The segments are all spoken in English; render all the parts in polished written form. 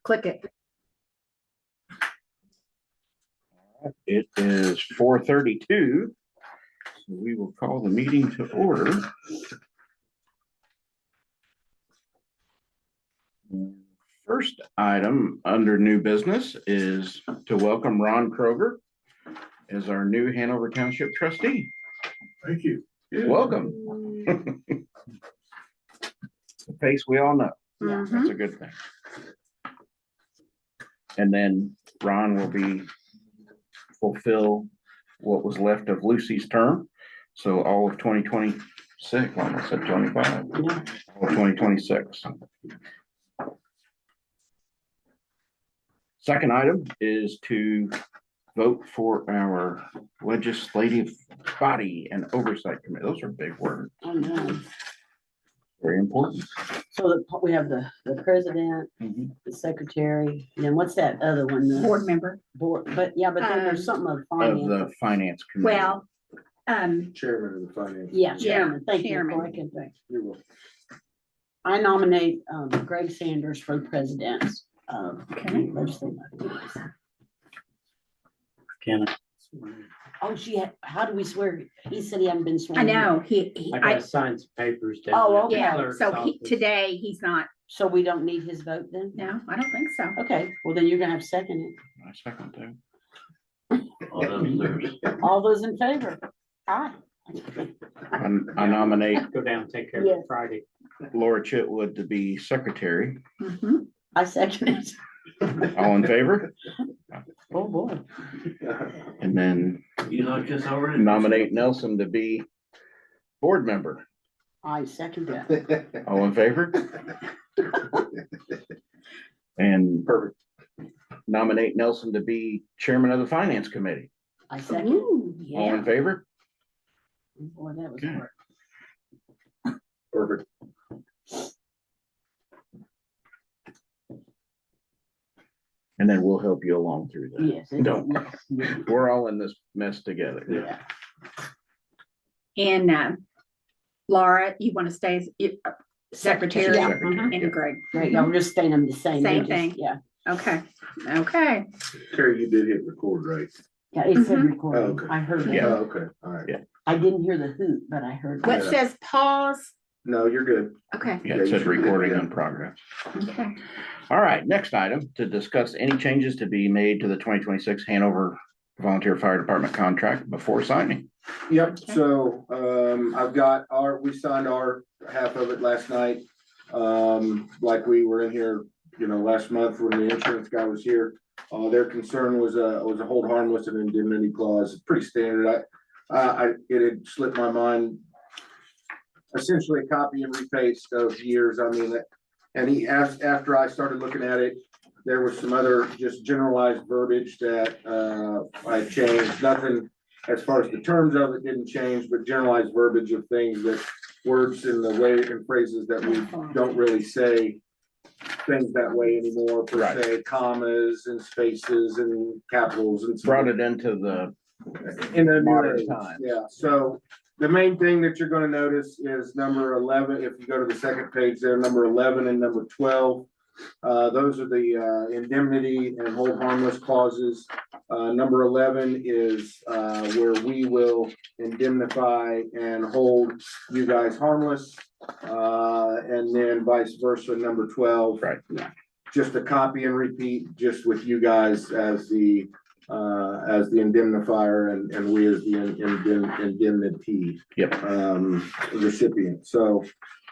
Click it. It is 4:32. So we will call the meeting to order. First item under new business is to welcome Ron Kroger as our new Hanover Township trustee. Thank you. Welcome. The face we all know. Mhm. That's a good thing. And then Ron will fulfill what was left of Lucy's term. So all of 2026, almost said 25, all of 2026. Second item is to vote for our legislative body and oversight committee. Those are big words. I know. Very important. So we have the president, Mhm. the secretary, and then what's that other one? The Board member. board, but yeah, but then there's something of Of finance. the finance committee. Well, Chairman of the finance. Yeah, chairman, thank you. chairman. Before I can think. You're welcome. I nominate Greg Sanders for president of Okay. the legislative. Can Oh, how do we swear? He said he hadn't been sworn. I in. know, I gotta sign some papers down. Oh, at the okay. yeah, clerk's so office. today he's not, So we don't need his vote then? no, I don't think so. Okay, well then you're gonna have to second it. I second that. All those there. All those in favor? Aye. I nominate Go down and take care of Yes. it Friday. Laura Chitwood to be secretary. Mhm. I second it. All in favor? Oh, boy. And then You like this already? nominate Nelson to be board member. I second that. All in favor? And nominate Nelson to be chairman of the finance committee. I second. Ooh, All in yeah. favor? Boy, that was Okay. hard. Perfect. And then we'll help you along through that. Yes. Don't. yes. We're all in this mess together. Yeah. And Laura, you want to stay as secretary? Yeah. Secretary. And Greg. Great, yeah, we're just staying on the same. Same we just- thing. Yeah, Okay, okay. Terry, you did hit record, right? yeah, it said Mhm. recording. Oh, okay. I heard Yeah. Oh, it. okay, all right. Yeah. I didn't hear the hoot, but I heard. What it. says pause? No, you're good. Okay, Yeah, it says recording in progress. okay. All right, next item, to discuss any changes to be made to the 2026 Hanover Volunteer Fire Department contract before signing. Yep, so, I've got we signed our half of it last night. Like we were in here, last month when the insurance guy was here. Their concern was a hold harmless and indemnity clause, pretty standard. It had slipped my mind. Essentially a copy and repaste of years, and he asked, after I started looking at it, there was some other just generalized verbiage that, I changed, nothing as far as the terms of it didn't change, but generalized verbiage of things that words in the way and phrases that we don't really say things that way anymore, per Right. se, commas and spaces and capitals and. Brought it into the In the modern new age, times. yeah, so the main thing that you're gonna notice is number 11, if you go to the second page there, number 11 and number 12. Those are the indemnity and hold harmless clauses. Number 11 is where we will indemnify and hold you guys harmless. And then vice versa, number 12. Right. Just a copy and repeat, just with you guys as the indemnifier and we as the indemnity. Yep. Recipient. So,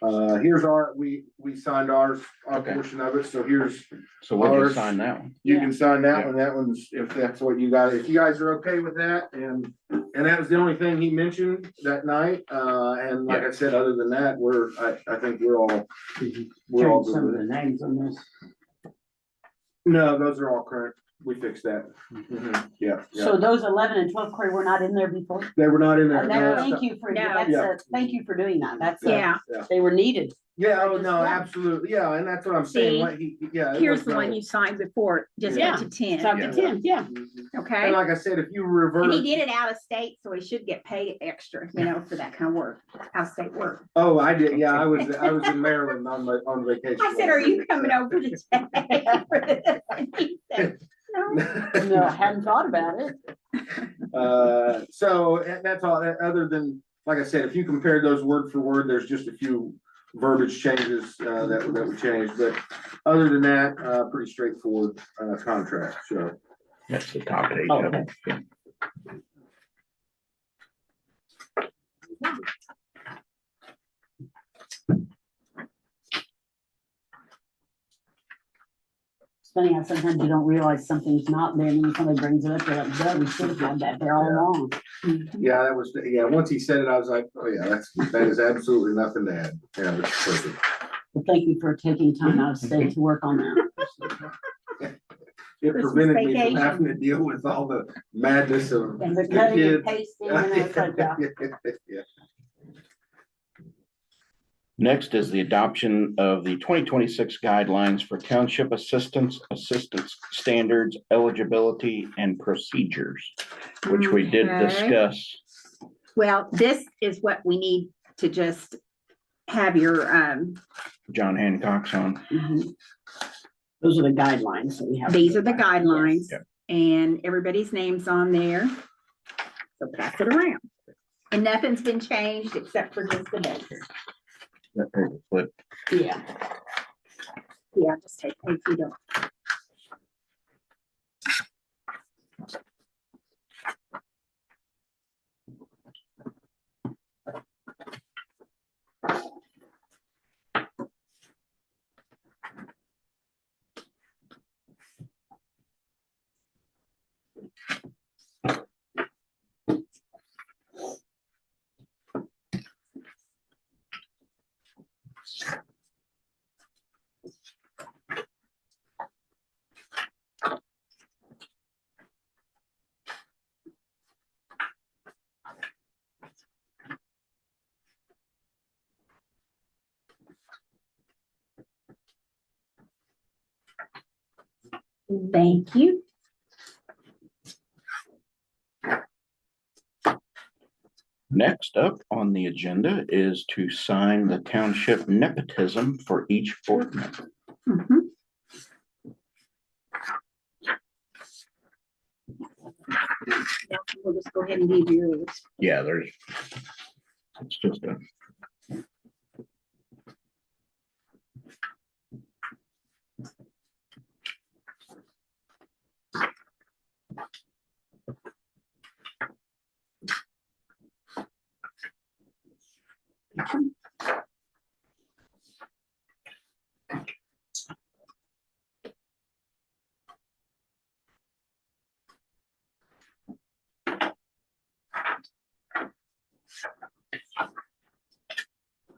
here's we signed our Okay. portion of it. So here's, So we'll Ours. just sign that one. you Yeah. can sign that one. That one's, if that's what you guys, if you guys are okay with that. And that was the only thing he mentioned that night. And like I said, other than that, I think we're all Change good some with of the it. names on this. No, those are all current. we fixed that. Yeah, yeah. So those 11 and 12, Corey, were not in there before? They were not in there. And thank you for, No. that's Yeah. thank you for doing that. That's, Yeah, they were needed. Yeah, oh, Just, no, yeah. absolutely. Yeah, and that's what I'm saying. See, What yeah. it here's was the one no- you signed before, just Yeah. up to 10, Stop to 10, yeah. Mhm. okay? And like I said, if you revert. And he did it out of state, so he should get paid extra, you know, for that kind of work, out of state work. Oh, I did. Yeah, I was in Maryland on vacation. I said, are you coming over to today for this? And he said, no. No, I hadn't thought about it. So that's all, other than, like I said, if you compare those word for word, there's just a few verbiage changes, that we changed, but other than that, pretty straightforward, contract, so. That's the top page. Oh, of it. It's funny how sometimes you don't realize something's not there, and then somebody brings it up, you're like, duh, we should have had that there all along. Yeah, that was, yeah, once he said it, I was like, oh yeah, that is absolutely nothing to add. Yeah, that's perfect. Well, thank you for taking time out of state to work on that. It Christmas prevented me from vacation. having to deal with all the madness of And the the cutting and kids. pasting and it's like, yeah. Yeah. Next is the adoption of the 2026 guidelines for township assistance standards, eligibility, and procedures, which we did Okay. discuss. Well, this is what we need to just have your, John Hancock's on. Mhm. Those are the guidelines that we have. these are the guidelines, Yep. and everybody's name's on there. So pass it around. And nothing's been changed except for just the dates. That paper clip. Yeah. Yeah, just take, if you don't. Thank you. Next up on the agenda is to sign the township nepotism for each board member. Mhm. Now, we'll just go ahead and give yours. Yeah, it's just a.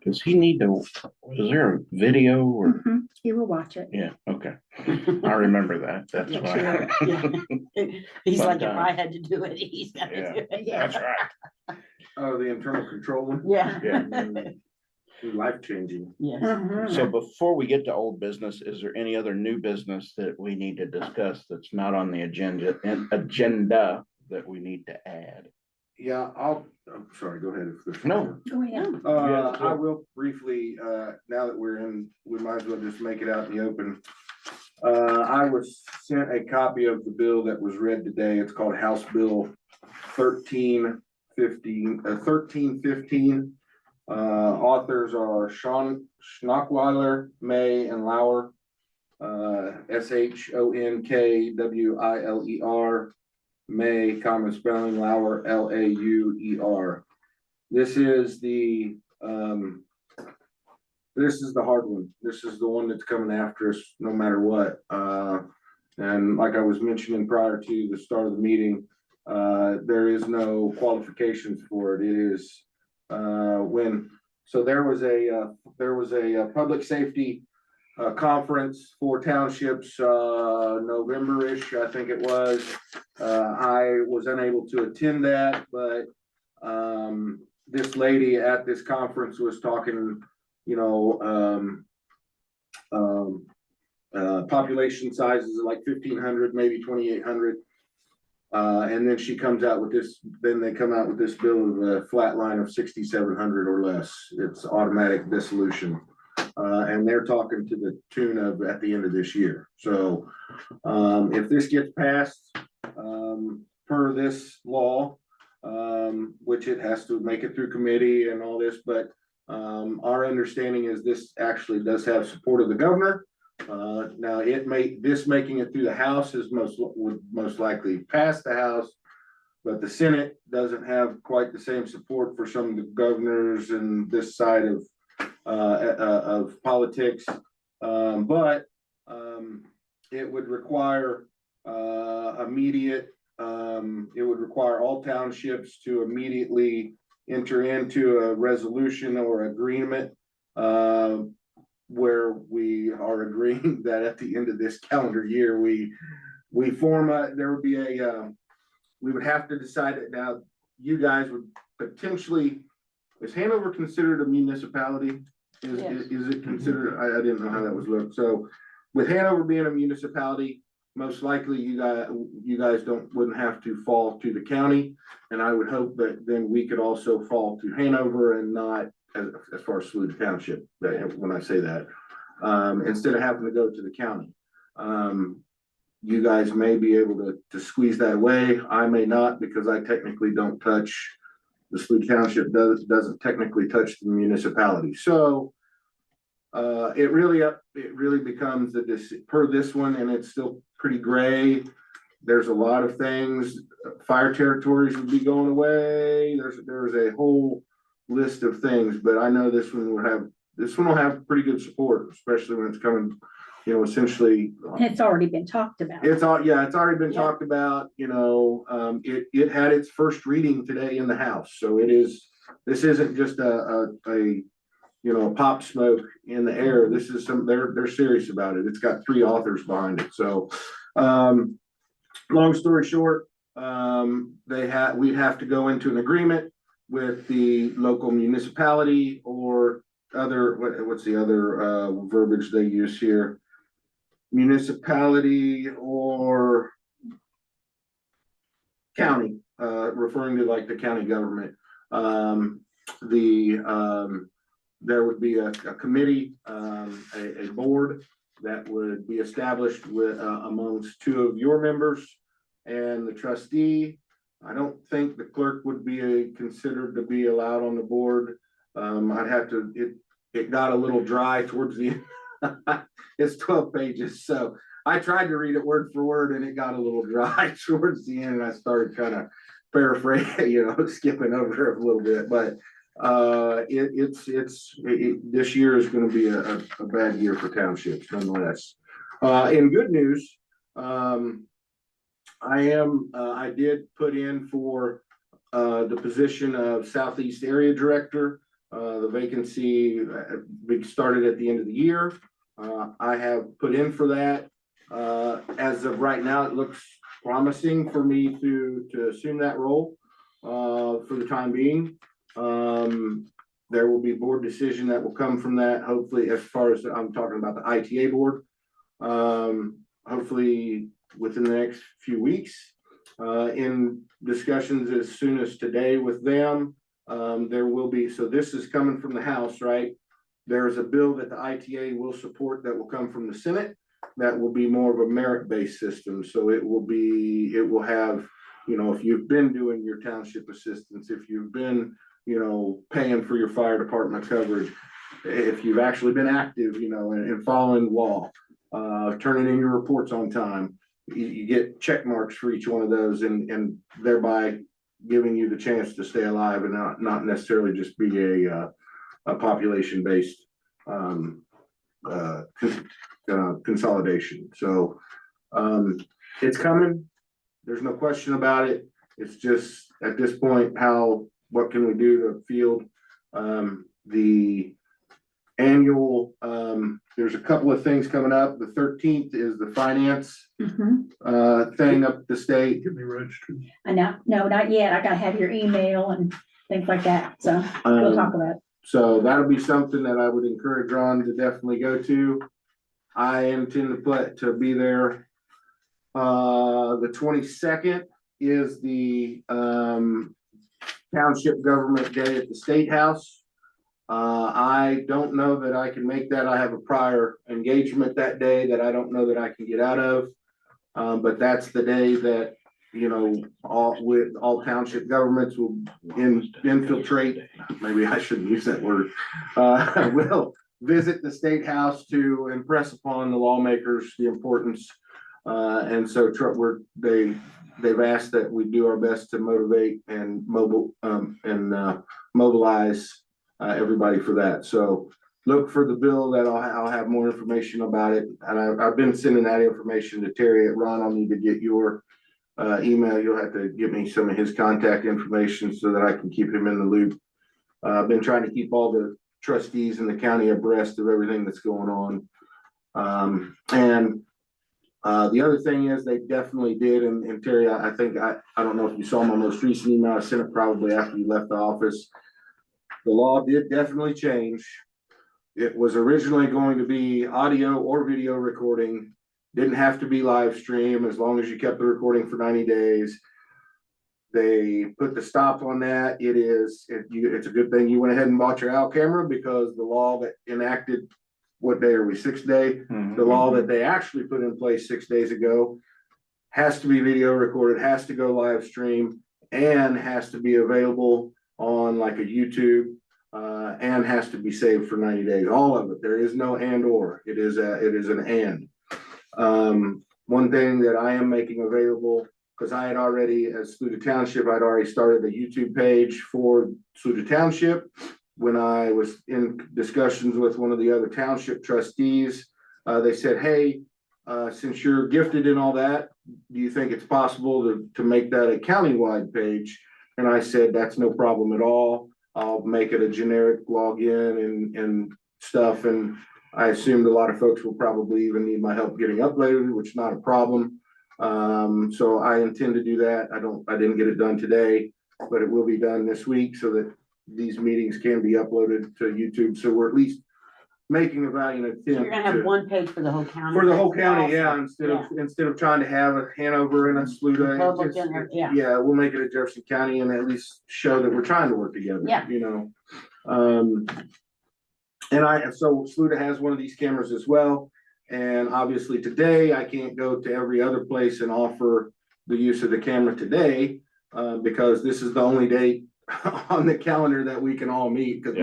Does he need to, is there a video or, Mhm. You will watch it. yeah, okay, I remember that, that's Yeah, why. Yeah. He's like, if But, I had to do it, he's got to Yeah. do it. That's right. Oh, the internal control one, Yeah. Yeah. life changing. Yes. Mhm. So before we get to old business, is there any other new business that we need to discuss that's not on the agenda that we need to add? Yeah, I'm sorry, go ahead. if there's- No. Go ahead. I will briefly, now that we're in, we might as well just make it out in the open. I was sent a copy of the bill that was read today. It's called House Bill 1315. Authors are Sean Schnockwiler, May, and Lauer. SHONKWILER, May, common spelling, Lauer, LAUER. This is the hard one. This is the one that's coming after us no matter what. And like I was mentioning prior to the start of the meeting, there is no qualifications for it. It is so there was a public safety conference for townships, November-ish, I think it was. I was unable to attend that, but, this lady at this conference was talking, you know, population sizes of like 1,500, maybe 2,800. And then she comes out with this, then they come out with this bill of a flat line of 6,700 or less. It's automatic dissolution. And they're talking to the tune of at the end of this year. So, if this gets passed, per this law, which it has to make it through committee and all this, but, our understanding is this actually does have support of the governor. Now making it through the House would most likely pass the House, but the Senate doesn't have quite the same support for some of the governors and this side of politics. But it would require it would require all townships to immediately enter into a resolution or agreement where we are agreeing that at the end of this calendar year, we form there would be we would have to decide it. Now, you guys would potentially, is Hanover considered a municipality? Is it considered? I didn't know how that was looked. So with Hanover being a municipality, most likely you guys wouldn't have to fall to the county. And I would hope that then we could also fall to Hanover and not as far as Saluda Township, when I say that, instead of having to go to the county. You guys may be able to squeeze that away. I may not, because I technically don't touch, the Saluda Township doesn't technically touch the municipality. So it really becomes per this one, and it's still pretty gray. There's a lot of things. Fire territories would be going away. There's a whole list of things, but I know this one will have pretty good support, especially when it's coming, you know, essentially. It's already been talked about. It's already been talked about, you know. It had its first reading today in the House. So this isn't just a you know, a pop smoke in the air. This is they're serious about it. It's got 3 authors behind it. So long story short, we'd have to go into an agreement with the local municipality or what's the other verbiage they use here? Municipality or county, referring to like the county government. There would be a committee, a board that would be established with amongst 2 of your members and the trustee. I don't think the clerk would be considered to be allowed on the board. I'd have to, it got a little dry towards the end. It's 12 pages. So I tried to read it word for word and it got a little dry towards the end. And I started kind of paraphrasing, you know, skipping over it a little bit, but this year is going to be a bad year for townships nonetheless. In good news, I did put in for the position of Southeast Area Director. The vacancy started at the end of the year. I have put in for that. As of right now, it looks promising for me to assume that role for the time being. There will be board decision that will come from that. Hopefully, as far as I'm talking about the ITA board, hopefully within the next few weeks, in discussions as soon as today with them, there will be, so this is coming from the House, right? There's a bill that the ITA will support that will come from the Senate. That will be more of a merit-based system. So it will have, you know, if you've been doing your township assistance, if you've been, you know, paying for your fire department coverage, if you've actually been active, you know, and following law, turning in your reports on time, you get check marks for each one of those, and thereby giving you the chance to stay alive and not necessarily just be a population-based consolidation. So it's coming. There's no question about it. It's just at this point, what can we do to field the annual, there's a couple of things coming up. The 13th is the finance, thing up at the state. Get me registered. I know, no, not yet. I gotta have your email and things like that, so we'll talk about it. So that'll be something that I would encourage Ron to definitely go to. I intend to be there. The 22nd is the Township Government Day at the State House. I don't know that I can make that. I have a prior engagement that day that I don't know that I can get out of. But that's the day that, you know, all township governments will infiltrate, maybe I shouldn't use that word, will visit the State House to impress upon the lawmakers the importance. And so they've asked that we do our best to motivate and mobilize everybody for that. So look for the bill that I'll have more information about it. And I've been sending that information to Terry. Ron, I'll need to get your email. You'll have to give me some of his contact information so that I can keep him in the loop. I've been trying to keep all the trustees in the county abreast of everything that's going on. The other thing is they definitely did, and Terry, I think, I don't know if you saw my most recent email, I sent it probably after you left the office. The law did definitely change. It was originally going to be audio or video recording, didn't have to be live stream as long as you kept the recording for 90 days. They put the stop on that. It's a good thing you went ahead and bought your OWL camera, because the law that enacted, what day are we, 6th day? The law that they actually put in place 6 days ago has to be video recorded, has to go live stream, and has to be available on like a YouTube, and has to be saved for 90 days. All of it. There is no and or. It is an and. One thing that I am making available, because I had already, as Sluta Township, I'd already started a YouTube page for Sluta Township. When I was in discussions with one of the other township trustees, they said, hey, since you're gifted in all that, do you think it's possible to make that a countywide page? And I said, that's no problem at all. I'll make it a generic login and stuff. And I assumed a lot of folks will probably even need my help getting uploaded, which is not a problem. So I intend to do that. I didn't get it done today, but it will be done this week so that these meetings can be uploaded to YouTube. So we're at least making a valiant attempt. So you're gonna have one page for the whole county? For the whole county, yeah, Awesome. instead of trying to have a Hanover and a Sluta. Public and everything, yeah. We'll make it a Jefferson County and at least show that we're trying to work together. Yeah. You know. So Sluta has one of these cameras as well. And obviously today I can't go to every other place and offer the use of the camera today, because this is the only date on the calendar that we can all meet, because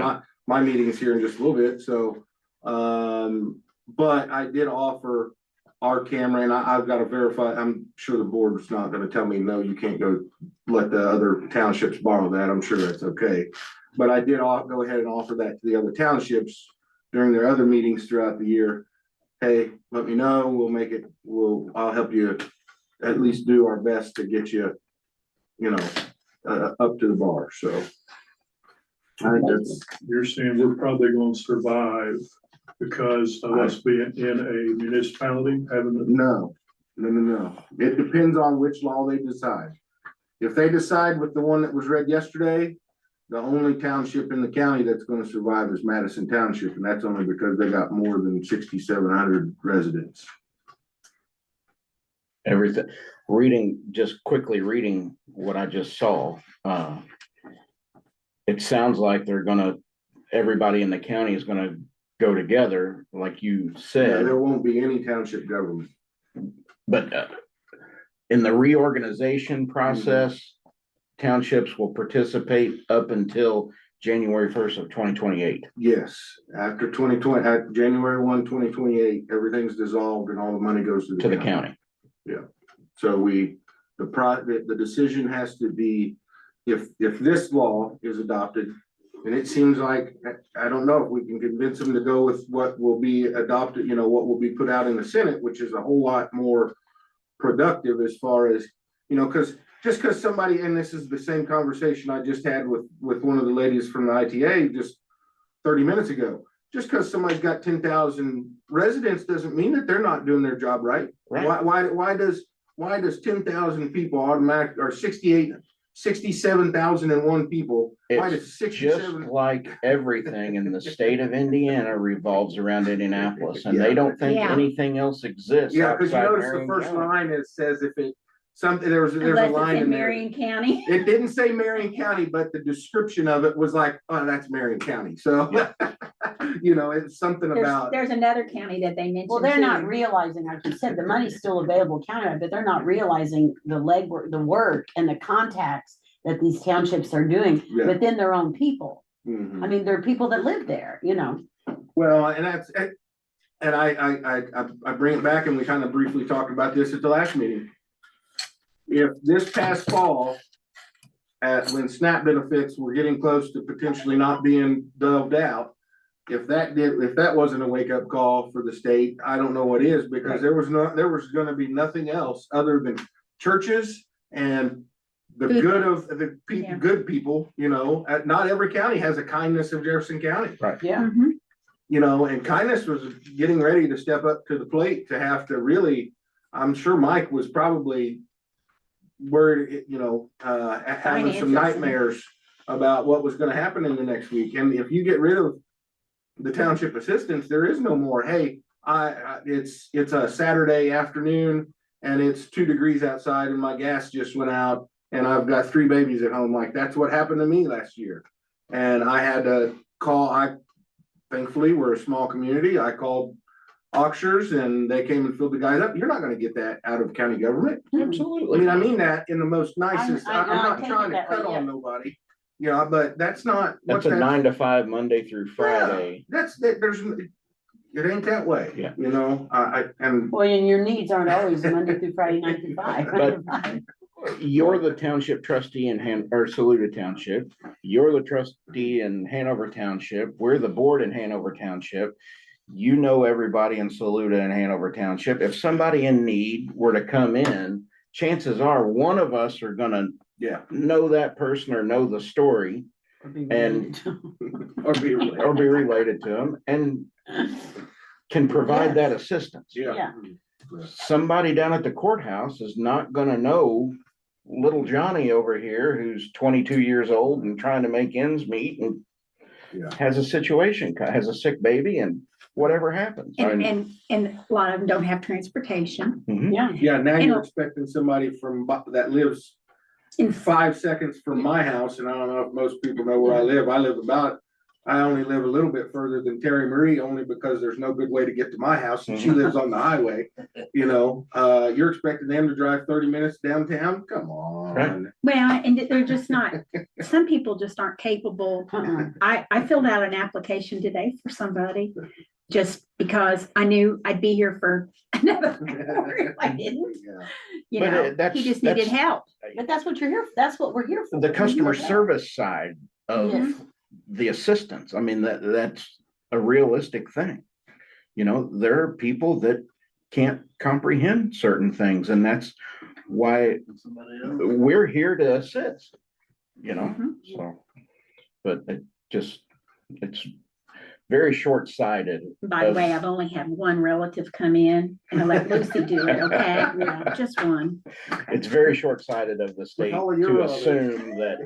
my meeting is here in just a little bit. So, but I did offer our camera, and I've got to verify. I'm sure the board's not going to tell me, no, you can't go let the other townships borrow that. I'm sure that's okay. But I did go ahead and offer that to the other townships during their other meetings throughout the year. Hey, let me know. We'll make it. I'll help you at least do our best to get you, up to the bar. So I think You're saying we're probably gonna survive because of us being in a municipality, having no. It depends on which law they decide. If they decide with the one that was read yesterday, the only township in the county that's going to survive is Madison Township, and that's only because they got more than 6,700 residents. Everything, just quickly reading what I just saw, it sounds like everybody in the county is gonna go together, like you Yeah, said. there won't be any township government. But in the reorganization process, townships will participate up until January 1st of 2028. Yes, after 2020, at January 1, 2028, everything's dissolved and all the money goes to the county. Yeah. So the decision has to be, if this law is adopted, and it seems like, I don't know if we can convince them to go with what will be adopted, what will be put out in the Senate, which is a whole lot more productive as far as, because somebody, and this is the same conversation I just had with one of the ladies from the ITA just 30 minutes ago. just because somebody's got 10,000 residents doesn't mean that they're not doing their job right. Right. Why does 10,000 people automatic, or 67,001 people? Why does It's just 67? like everything in the state of Indiana revolves around Indianapolis, and they don't think Yeah. anything else exists Yeah, because you outside notice the Marion first County. line, it says if it, something, there's a Unless it's line in in there. Marion County. It didn't say Marion County, but the description of it was like, oh, that's Marion County. So, you know, it's something about, There's another county that they mentioned. Well, they're not too. realizing, like you said, the money's still available countywide, but they're not realizing the legwork, the work and the contacts that these townships are doing Yeah. within their own people. Mhm. I mean, there are people that live there, you know. Well, and that's, and I bring it back, and we kind of briefly talked about this at the last meeting. If this past fall, when SNAP benefits were getting close to potentially not being doled out, if that wasn't a wake up call for the state, I don't know what is, because there was gonna be nothing else other than churches and the Food good of the people, Yeah. good people, you know. Not every county has a kindness of Jefferson County. Yeah. Mhm. You know, and kindness was getting ready to step up to the plate to have to really, I'm sure Mike was probably worried, you know, having some Finances. nightmares about what was gonna happen in the next week. And if you get rid of the township assistants, there is no more, hey, it's a Saturday afternoon and it's 2 degrees outside and my gas just went out and I've got 3 babies at home. Like, that's what happened to me last year. And I had to call, thankfully, we're a small community. I called auctions and they came and filled the guys up. You're not gonna get that out of county government. Absolutely. I mean that in the most nicest, I I'm not take it trying to that way, cut yeah. on nobody. You know, but that's not. That's a 9 to 5, Monday through Friday. There's, it ain't that way. Yeah. You know, and Well, and your needs aren't always Monday through Friday, 9 to 5. But- You're the township trustee in Saluda Township. You're the trustee in Hanover Township. We're the board in Hanover Township. You know everybody in Saluda and Hanover Township. If somebody in need were to come in, chances are one of us are gonna yeah, know that person or know the story Or be And- or be related. or be related to them and can provide that assistance. Yeah. Somebody down at the courthouse is not gonna know little Johnny over here who's 22 years old and trying to make ends meet and Yeah. has a situation, has a sick baby and whatever happens. I mean, And a lot of them don't have transportation. mhm. Yeah. Yeah, now You you're know- expecting somebody that lives In 5 seconds from my house, and I don't know if most people know where I live. I only live a little bit further than Terry Marie, only because there's no good way to get to my house, and she lives on the highway. You know, you're expecting them to drive 30 minutes downtown? Come on. Right. Well, and they're just not, some people just aren't capable. Uh-uh. I filled out an application today for somebody just because I knew I'd be here for another hour if I didn't, Yeah. you But, know, that's- he just needed that's- help. But that's what you're here, that's what we're here for. The customer We're here for that. service side of Yes. the assistance. I mean, that's a realistic thing. You know, there are people that can't comprehend certain things, and that's why we're here to assist, you know, Mhm. so. But it's very short-sighted. By the way, I've only had one relative come in and I let Lucy do it, okay? Yeah. Just one. It's very short-sighted of the state all of your to relatives. assume that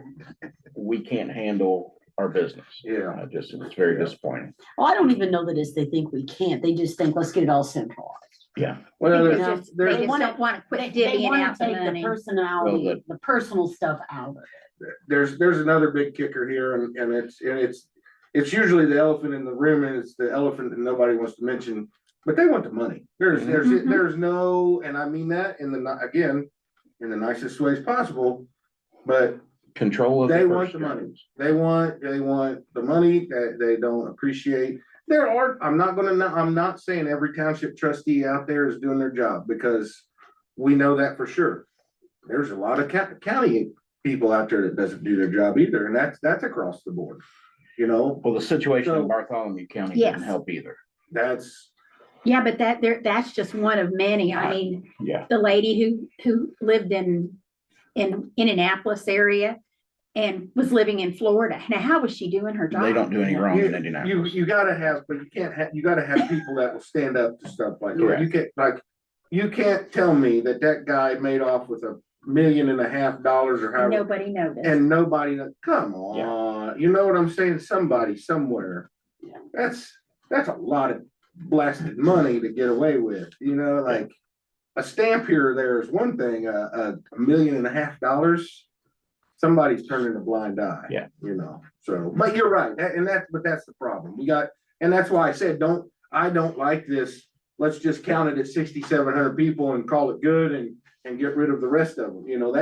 we can't handle our business. Yeah. It's very disappointing. Well, I don't even know that is they think we can't. They just think, let's get it all centralized. Yeah. Well, They there's, know, just there's, they just wanna- don't want to They, quit they divvying want out to the take the money. personality, Well, the personal stuff out of it. there's another big kicker here, and it's usually the elephant in the room, and it's the elephant that nobody wants to mention, but they want the money. Mhm. There's no, and I mean that in the nicest ways possible, but Control of. they the want purse the money. strings. They want the money that they don't appreciate. I'm not saying every township trustee out there is doing their job, because we know that for sure. There's a lot of county people out there that doesn't do their job either, and that's across the board. You know, Well, the situation So- in Bartholomew County Yes. didn't help either. that's, Yeah, but that's just one of many. I mean, Yeah. the lady who lived in Indianapolis area and was living in Florida. Now, how was she doing her job? They don't do any wrong in Indianapolis. You gotta have, but you gotta have people that will stand up to stuff like that. Correct. You can't, like, you can't tell me that guy made off with $1.5 million or And however. nobody noticed. And nobody, come on, you know what I'm saying? Somebody somewhere. Yeah. That's a lot of blasted money to get away with, you know, like a stamp here or there is one thing, $1.5 million. Somebody's turning a blind eye. Yeah. You know, so, but you're right. But that's the problem. And that's why I said, I don't like this. Let's just count it at 6,700 people and call it good and get rid of the rest of them. You know,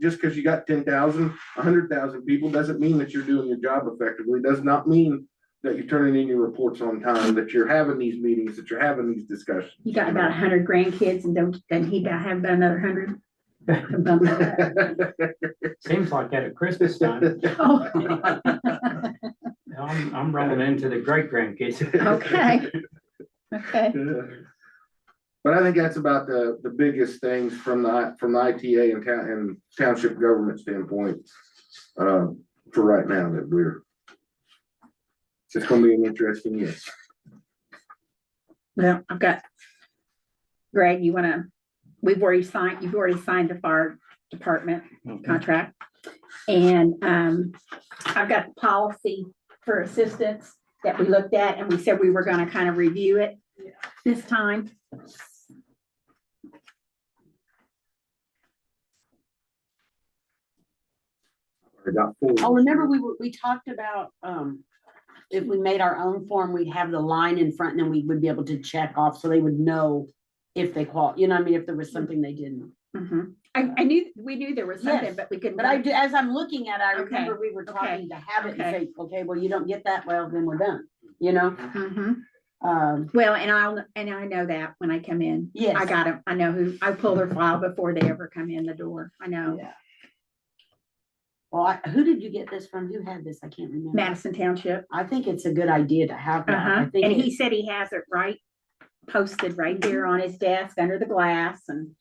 just because you got 10,000, 100,000 people doesn't mean that you're doing your job effectively. Does not mean that you're turning in your reports on time, that you're having these meetings, that you're having these discussions. You got about 100 grandkids, and doesn't he have about another 100? Seems like at Christmas time, Oh, I'm rolling into the great grandkids. okay. Okay. Yeah. But I think that's about the biggest things from the ITA and township government standpoint, for right now, that it's just gonna be an interesting year. Well, I've got, Greg, you've already signed the fire department contract. And, I've got the policy for assistance that we looked at, and we said we were gonna kind of review it this time. I got 4. Oh, remember we talked about, if we made our own form, we'd have the line in front and then we would be able to check off so they would know if they you know what I mean, if there was something they didn't. Mhm. We knew there was something, Yes, but we couldn't. But as I'm looking at it, I Okay, remember we were okay, talking to have it and okay. say, okay, well, you don't get that, well, then we're done, you know? Mhm. Um, Well, and I know that when I come in. Yes. I got them. I know I pull their file before they ever come in the door. I know. yeah. Well, who did you get this from? Who had this? I can't remember. Madison Township. I think it's a good idea to have that. I think And he said he has it posted right there on his desk under the glass. And,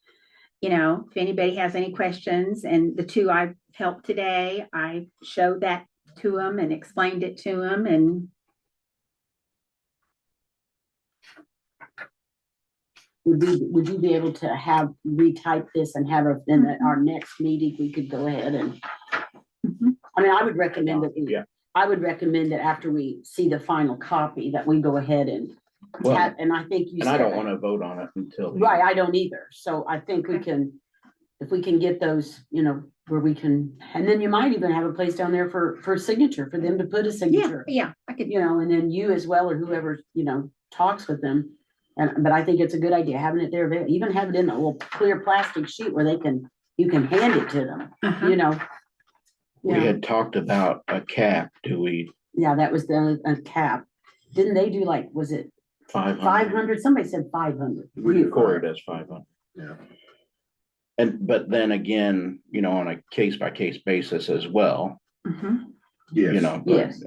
you know, if anybody has any questions, and the two I helped today, I showed that to him and explained it to him. And would you be able to retype this and have then at our next meeting, we could go ahead and, I mean, I would recommend that I would recommend that after we see the final copy, that we go ahead and and I think you And said I don't that. want to vote on it until. Right, I don't either. So I think we can, if we can get those, you know, where we can, and then you might even have a place down there for signature, for them to put a signature. yeah, I could. You know, and then you as well, or whoever, you know, talks with them. But I think it's a good idea having it there, even have it in a little clear plastic sheet where you can hand it to them, you know. We had talked about a cap. Do we? Yeah, that was a cap. Didn't they do was it 500? 500? Somebody said 500. Corey does 500. Yeah. But then again, you know, on a case by case basis as well, Mhm. Yes. you know, Yes.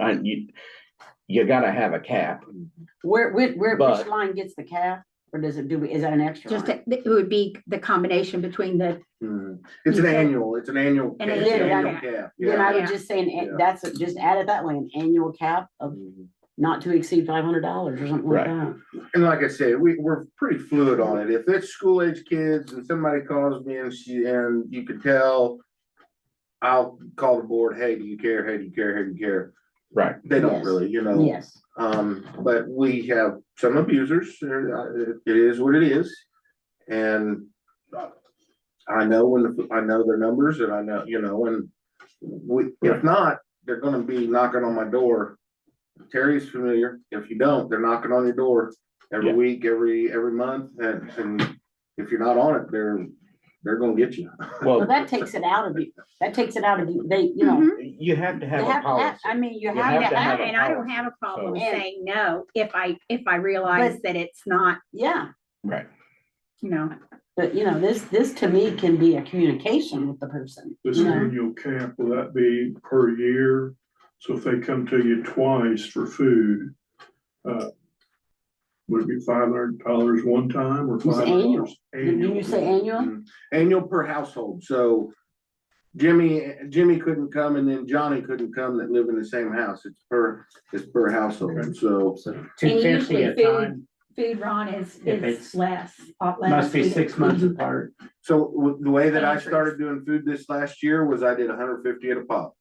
you gotta have a cap. Which But- line gets the cap? Or is that an extra Just, line? it would be the combination between the, Mhm. It's an annual cap. An annual cap. Then Yeah. I would just say, just add it that way, an annual cap of Mhm. not to exceed $500 or something like Right. that. And like I said, we're pretty fluid on it. If it's school age kids and somebody calls me and you can tell, I'll call the board, hey, do you care? Hey, do you care? Hey, do you care? Right. They don't Yes. really, you know. Yes, But we have some abusers. It is what it is. And I know I know their numbers, and I know, you know, and if not, they're gonna be knocking on my door. Terry's familiar. If you don't, they're knocking on your door every week, every month. And if you're not on it, they're gonna get you. well, that takes it out of you. They, you know, Mhm. You have to they have a have to policy. have, I mean, you You have have to to have have it. and I don't have a problem So- saying no if I realize that it's not, Yeah, Right. you know. but you know, this to me can be a communication with the person. This you know? annual cap, will that be per year? So if they come to you twice for food, would it be $500 one time or It's annual. $500? Did you say annual? Annual per household. So Jimmy couldn't come and then Johnny couldn't come that live in the same house. It's per household, so. $250 usually a food- time, Food, Ron, If is it's- less. must be 6 months apart. So the way that I Pantries. started doing food this last year was I did 150 at a pop.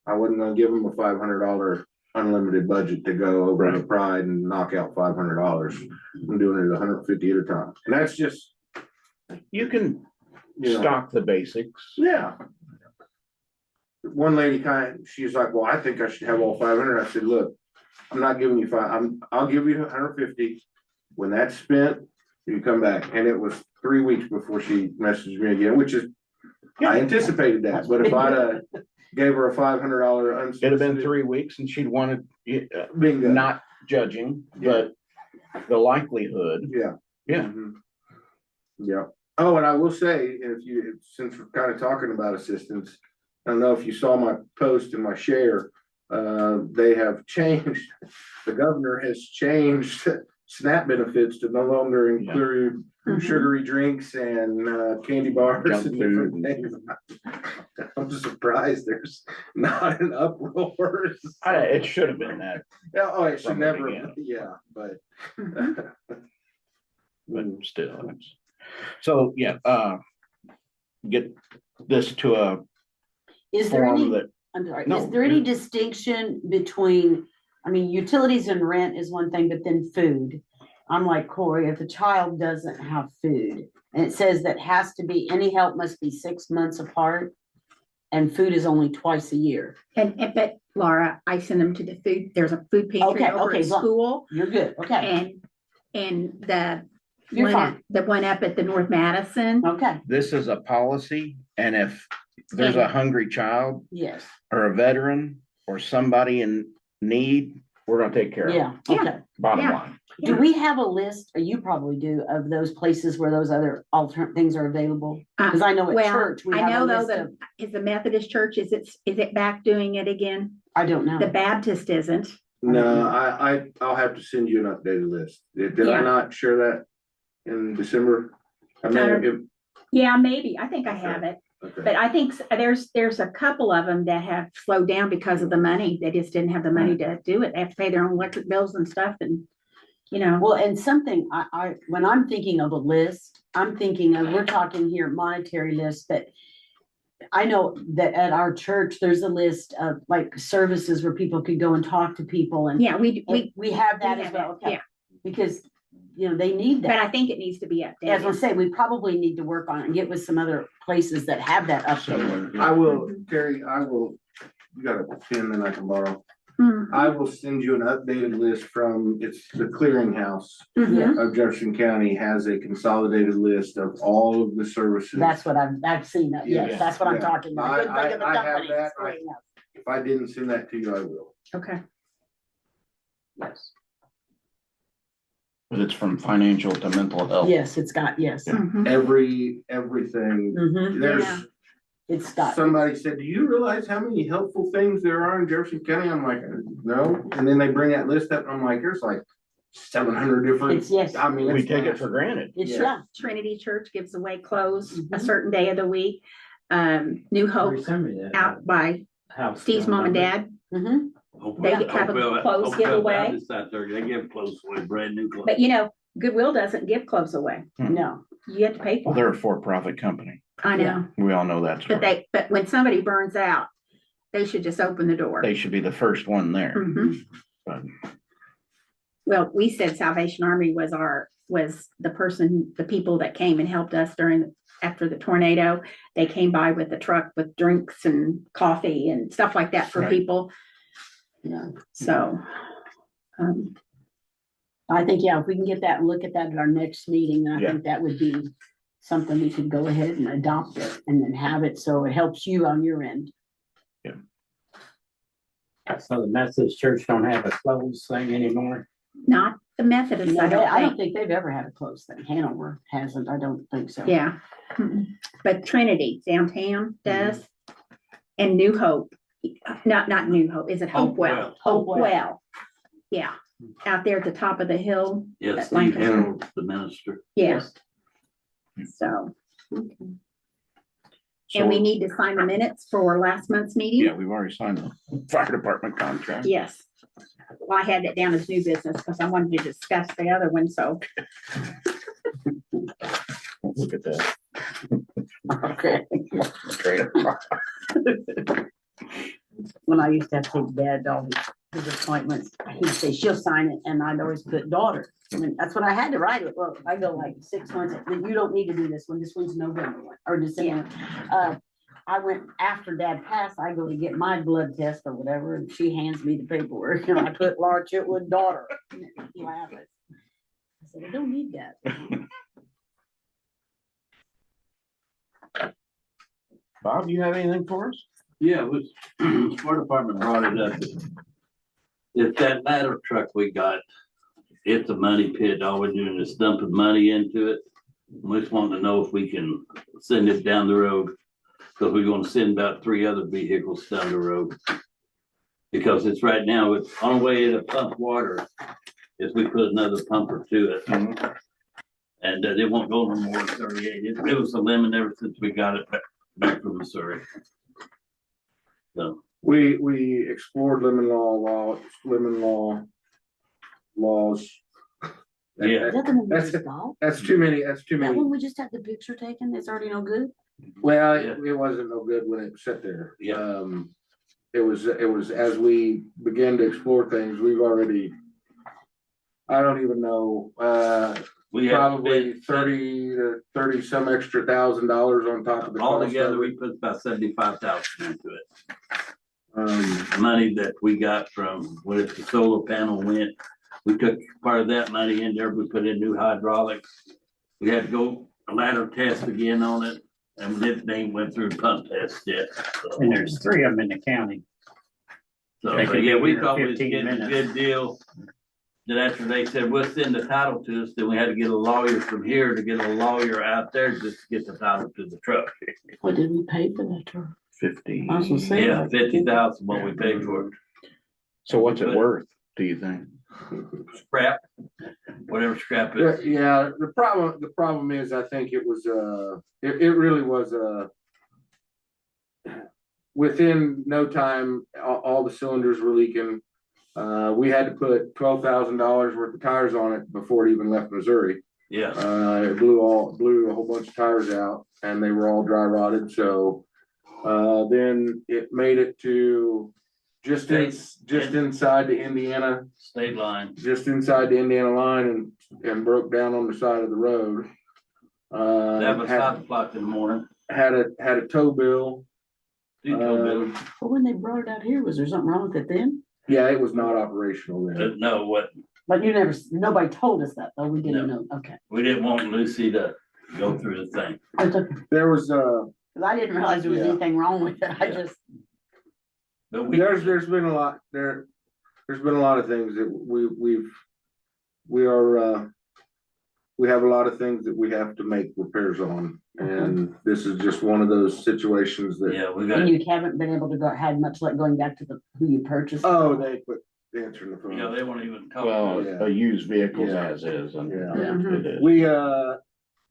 I wasn't gonna give them a $500 unlimited budget to go over to Pride and knock out $500. I'm doing it 150 at a time. And that's just, You can you know, stock the basics. yeah. One lady she's like, well, I think I should have all 500. I said, look, I'm not giving you I'll give you 150. When that's spent, you come back. And it was 3 weeks before she messaged me again, which is, I anticipated that, but if I'd gave her a $500 unsolicited. It'd have been 3 weeks and she'd wanted, Bingo. not judging, but the likelihood. Yeah. Yeah. Mhm. Yeah. Oh, and I will say, since we're kind of talking about assistance, I don't know if you saw my post and my share, they have changed, the governor has changed SNAP benefits to no longer include sugary drinks and candy bars Junk and different food. things. I'm surprised there's not an uproar. It should have been that, Yeah, oh, it should from the never, beginning. yeah, but. but still. So, get this to a Is there form any, that, I'm sorry, No, is there any you're- distinction between, I mean, utilities and rent is one thing, but then food? I'm like Corey, if a child doesn't have food, and it says that has to be, any help must be 6 months apart, and food is only twice a year. But Laura, I send them to the food, there's a food pantry Okay, over okay, at so- school. You're good, okay, And the You're fine. the one up at the North Madison. okay, this is a policy, and if there's a hungry child yes, or a veteran or somebody in need, we're gonna take care of it, yeah, okay. bottom Yeah. line. Do we have a list, or you probably do, of those places where those other alternate things are available? Because I know at Well, church, we I have a know though list that, of, is the Methodist church, is it back doing it again? I don't know. The Baptist isn't. No, I'll have to send you an updated list. Did I Yeah. not share that in December? I mean, Yeah, maybe. I think I have it. okay. But I think there's a couple of them that have slowed down because of the money. They just didn't have the money to do it. They have to pay their own electric bills and stuff and, Well, and something when I'm thinking of a list, I'm thinking of, we're talking here monetary list, that I know that at our church, there's a list of like services where people could go and talk to people, and yeah, we have that we as have well, that, okay. yeah. Because, they need But I that. think it needs to be As I updated. say, we probably need to work on it and get with some other places that have that updated. I will, Terry, you got a pen that I can borrow? Mhm. I will send you an updated list it's the clearinghouse Mhm. of Jefferson County has a consolidated list of all of the services. That's what I've seen, that. Yes, Yeah, that's what I'm yeah. talking about. I couldn't think of the I have company. that. If I didn't send that to you, I will. Okay. Yes. But it's from financial to mental health. Yes, it's got, yes. Mhm. Everything, Mhm. there's. Yeah. It's got, Somebody said, do you realize how many helpful things there are in Jefferson County? I'm like, no. And then they bring that list up. I'm like, there's like 700 different. It's, yes. I mean, We it's take it massive. for granted. it's, Yeah. yeah. Trinity Church gives away clothes a Mhm. certain day of the week. New Hope out by Steve's mom and dad. Mhm. They have a clothes giveaway. Out there, they give clothes away, brand new clothes. But Goodwill doesn't give clothes away. No, You have to pay Well, for it. they're a for-profit company. I know. We all know that. But when somebody burns out, they should just open the door. They should be the first one there. Mhm. But Well, we said Salvation Army was the people that came and helped us after the tornado. They came by with a truck with drinks and coffee and stuff like that for Right. people. yeah. So, I think, yeah, if we can get that and look at that at our next meeting, I Yeah. think that would be something we could go ahead and adopt it and then have it so it helps you on your end. So the Methodist church don't have a clothes thing anymore? not the Methodists, No, I I don't don't think. think they've ever had a close thing. Hanover hasn't, I don't think so. Yeah. Mm-mm. But Trinity downtown does. And New Hope, not New Hope, is it Hopewell? Hopewell. Hopewell. Yeah, out there at the top of the hill. Yes, At Steve Lancaster. Harold, the minister. Yeah. So, And we So, need to sign the minutes for last month's meeting? yeah, we've already signed the fire department contract. Yes. Well, I had that down as new business because I wanted to discuss the other one, so. Look at that. Okay. Great. When I used to have to take dad to all his appointments, he'd say, she'll sign it, and I'd always put daughter. I mean, that's what I had to write it. Well, I go like 6 months, you don't need to do this one. This one's November one, or December. I went after dad passed, I go to get my blood test or whatever, and she hands me the paperwork, and I put Laura Chitwood daughter. He laughed. I said, I don't need that. Bob, you have anything for us? Yeah, it was, fire department brought it up. If that ladder truck we got, it's a money pit, all we're doing is dumping money into it. We just wanted to know if we can send it down the road. Cause we're gonna send about 3 other vehicles down the road. Because it's right now, it's on the way to pump water, if we put another pumper to it. Mhm. And it won't go no more than 38. It was a limit ever since we got it back from Missouri. So, We explored lemon laws. Yeah. Is that the one we That's- just got? That's too many, that's too That many. one we just had the picture taken, it's already no good? Well, Yeah. it wasn't no good when it sat there. Yeah. It was as we began to explore things, we've already, I don't even know, we have probably 30 some extra $1,000 on top of the all cost together, of we it. put about 75,000 into it. Um, Money that we got from when the solar panel went, we took part of that money in there, we put in new hydraulics. We had to go a ladder test again on it, and they went through pump test yet. And there's 3 of them in the county. So, They but could yeah, be we here thought we was 15 getting a minutes. good deal. Then after they said, we'll send the title to us, then we had to get a lawyer from here to get a lawyer out there just to get the title to the truck. What did we pay for that truck? 50. I was gonna say- Yeah, 50,000 what we paid for it. So what's it worth, do you think? Scrap, whatever scrap yeah, is. yeah, the problem is, I think it was, it really was, within no time, all the cylinders were leaking. We had to put $12,000 worth of tires on it before it even left Missouri. Yeah, It blew a whole bunch of tires out, and they were all dry rotted, so, then it made it to just inside the Indiana, state line. just inside the Indiana line and broke down on the side of the road. That was 5 o'clock in the morning. Had a tow bill. You told me. But when they brought it out here, was there something wrong with it then? Yeah, it was not operational then. No, what, But nobody told us that, though, we didn't know, okay. we didn't want Lucy to go through the thing. It's okay, There was, 'cause I didn't realize there was Yeah. anything wrong with it, I Yeah. just, But we, there's been a lot, there's been a lot of things that we have a lot of things that we have to make repairs on. And this is just one of those situations that, yeah, we got, and you haven't been able to had much luck going back to who you purchased? oh, they quit answering the phone. you know, they won't even talk. Well, Yeah. a used vehicle's Yeah. as is, and Yeah. it is. We, no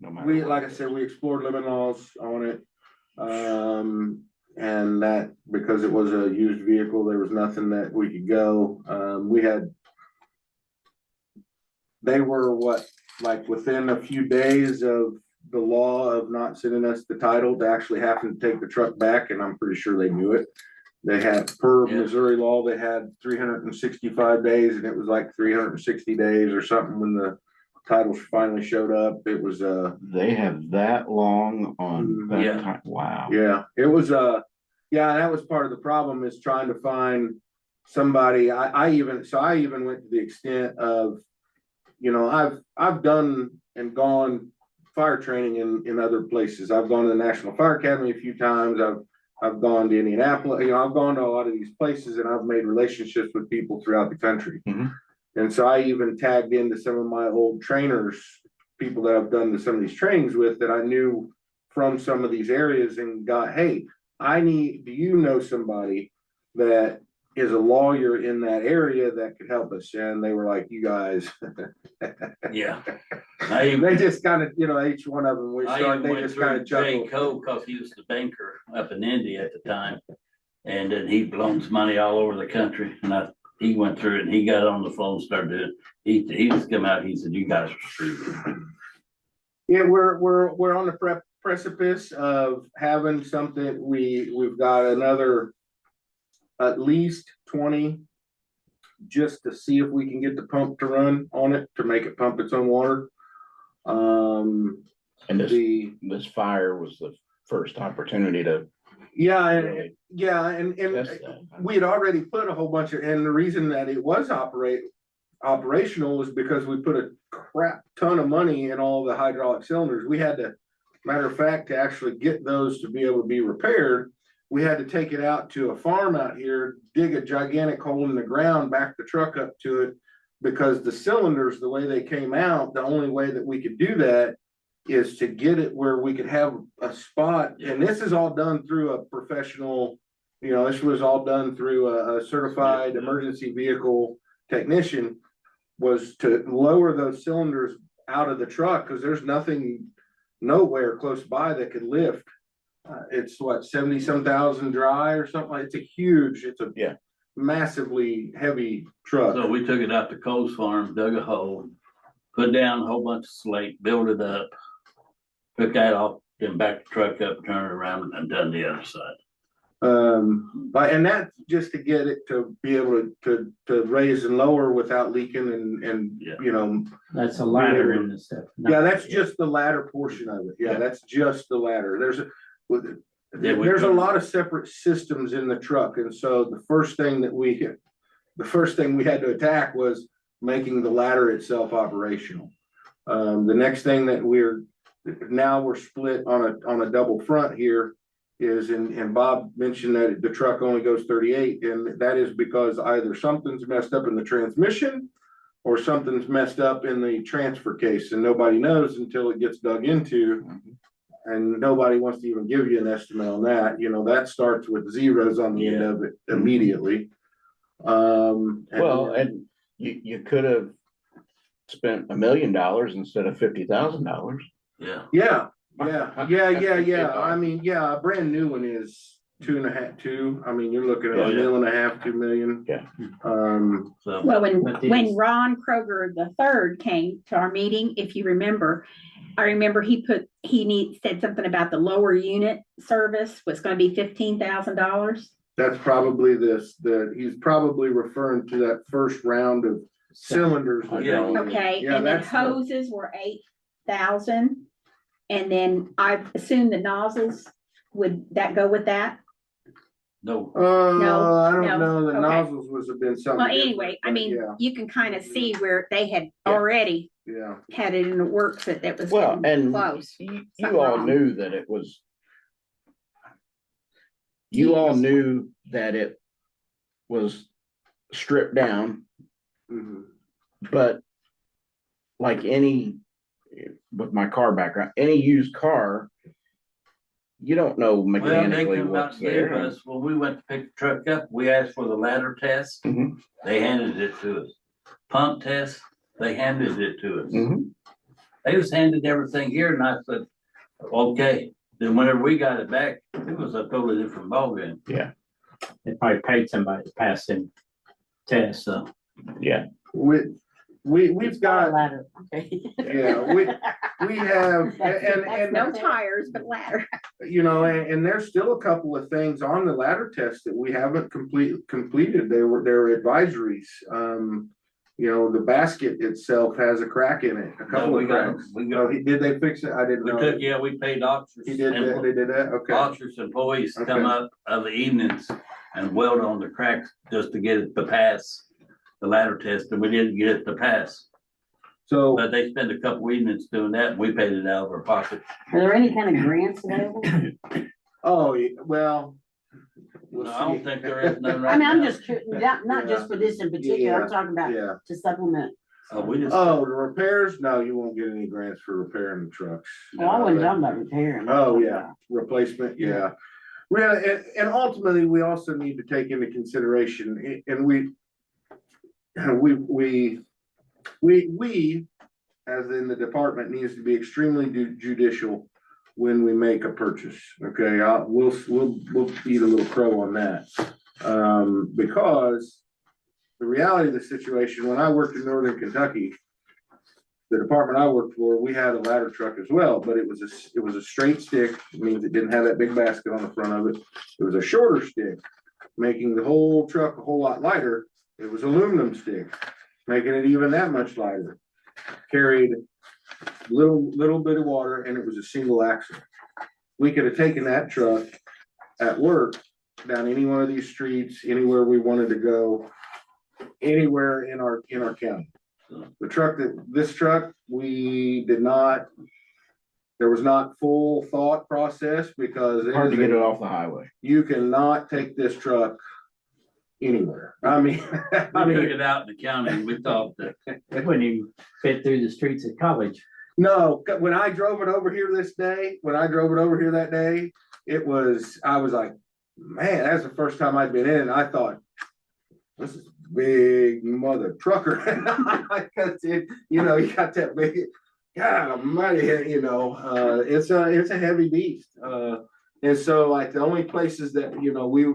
matter we, what. like I said, we explored lemon laws on it. And that, because it was a used vehicle, there was nothing that we could go. They were like within a few days of the law of not sending us the title to actually having to take the truck back, and I'm pretty sure they knew it. They had, per Yeah. Missouri law, they had 365 days, and it was like 360 days or something when the titles finally showed up. It was, They have that long on that Yeah. time, wow. yeah, it was, yeah, that was part of the problem, is trying to find somebody. I even went to the extent of, I've done and gone fire training in other places. I've gone to the National Fire Academy a few times. I've gone to Indianapolis, I've gone to a lot of these places, and I've made relationships with people throughout the country. Mhm. And so I even tagged into some of my old trainers, people that I've done some of these trainings with, that I knew from some of these areas, and got, hey, do you know somebody that is a lawyer in that area that could help us. And they were like, you guys, Yeah. they just kind of, each one of them, I even they went just kind through of Jay chuckled. Cole, cause he was the banker up in India at the time. And then he loans money all over the country, and he went through it, and he got on the phone, started doing, he just come out, he said, you guys are screwed. Yeah, we're on the precipice of having something. We've got another at least 20 just to see if we can get the pump to run on it, to make it pump its own water. And this fire was the first opportunity to really and test that. we had already put a whole bunch of, and the reason that it was operational was because we put a crap ton of money in all the hydraulic cylinders. We had to, matter of fact, to actually get those to be able to be repaired, we had to take it out to a farm out here, dig a gigantic hole in the ground, back the truck up to it, because the cylinders, the way they came out, the only way that we could do that is to get it where we could have a spot. And this is all done through a professional, this was all done through a certified emergency vehicle technician, was to lower those cylinders out of the truck, because there's nothing nowhere close by that could lift. It's what, 70-some thousand dry or something. It's a massively heavy truck. So we took it out to Cole's farm, dug a hole, put down a whole bunch of slate, built it up, took that off, then back the truck up, turned it around, and done the other side. And that's just to get it to be able to raise and lower without leaking and That's a ladder in the stuff. yeah, that's just the ladder portion of it. Yeah, that's just the ladder. There's a lot of separate systems in the truck, and so the first thing we had to attack was making the ladder itself operational. The next thing that we're split on a double front here is, and Bob mentioned that the truck only goes 38, and that is because either something's messed up in the transmission or something's messed up in the transfer case, and nobody knows until it gets dug into, and nobody wants to even give you an estimate on that. That starts with zeros on the end of it immediately. And you could have spent $1 million instead of $50,000. Yeah. Yeah. I mean, a brand new one is 2.5. I mean, you're looking at $1.5 million, 2 million. Yeah. So, Well, when Ron Kroger III came to our meeting, if you remember, I remember he said something about the lower unit service was going to be $15,000. That's probably he's probably referring to that first round of cylinders. Okay, Yeah, and then hoses were 8,000. And then I assume the nozzles, would that go with that? no. I don't no, know. The okay. nozzles was have been something. Well, different, anyway, I but mean, yeah. you can kind of see where they had already had it in the works that was and close. you all knew that it was. You all knew that it was stripped down, but like with my car background, any used car, you don't know mechanically what's there. When we went to pick the truck up, we asked for the ladder test. They handed it to us. Pump test, they handed it to us. They just handed everything here, and I said, okay. Then whenever we got it back, it was a totally different ballgame. Yeah. They probably paid somebody to pass them tests. So yeah. We've got a ladder. Okay. Yeah, we have and no tires, but ladder. And there's still a couple of things on the ladder test that we haven't completed. They're advisories. The basket itself has a crack in it, a couple of cracks. Did they fix it? I didn't know. We paid officers. He did that. They did that. Okay. Officers and employees come up of the evenings and weld on the cracks just to get it to pass the ladder test, and we didn't get it to pass. So, but they spent a couple evenings doing that, and we paid it out of our pocket. Are there any kind of grants available? Oh, well. No, I don't think there is none right I mean, I'm now. just curious, not just for this in particular, I'm talking about to supplement. The repairs? No, you won't get any grants for repairing the trucks. Well, I wasn't talking about repairing. Oh, yeah, replacement, yeah. and ultimately, we also need to take into consideration, and we, as in the department, needs to be extremely judicial when we make a purchase, okay? We'll eat a little crow on that. Because the reality of the situation, when I worked in Northern Kentucky, the department I worked for, we had a ladder truck as well, but it was a straight stick. It means it didn't have that big basket on the front of it. It was a shorter stick, making the whole truck a whole lot lighter. It was aluminum stick, making it even that much lighter. Carried little bit of water, and it was a single axle. We could have taken that truck at work down any one of these streets, anywhere we wanted to go, anywhere in our county. This truck, we did not, there was not full thought process because Hard to get it off the highway. You cannot take this truck anywhere. I mean, We took it out in the county and we thought that It wouldn't even fit through the streets of college. no, when I drove it over here that day, I was like, man, that's the first time I'd been in, and I thought, this is big mother trucker. Cause you got that big, God almighty, it's a heavy beast. And so like the only places that, we,